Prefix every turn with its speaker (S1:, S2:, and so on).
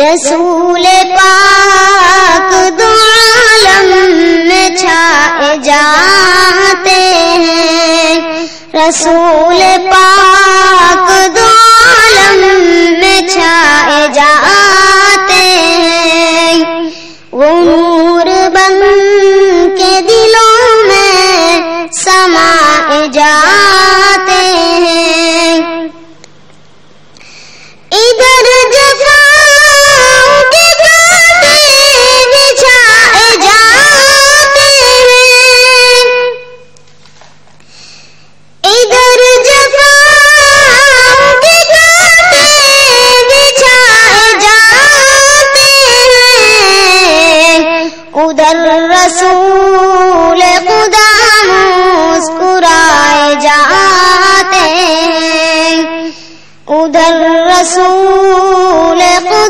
S1: رسول پاک دو عالم میں چھائے جاتے ہیں، رسول پاک دو عالم میں چھائے جاتے ہیں، وہ نور بن کے دلوں میں سمائے جاتے ہیں، ادھر جفاؤں کے کانٹے بچھائے جاتے ہیں، ادھر جفاؤں کے کانٹے بچھائے جاتے ہیں، ادھر رسول خدا مسکرائے جاتے ہیں، ادھر رسول خدا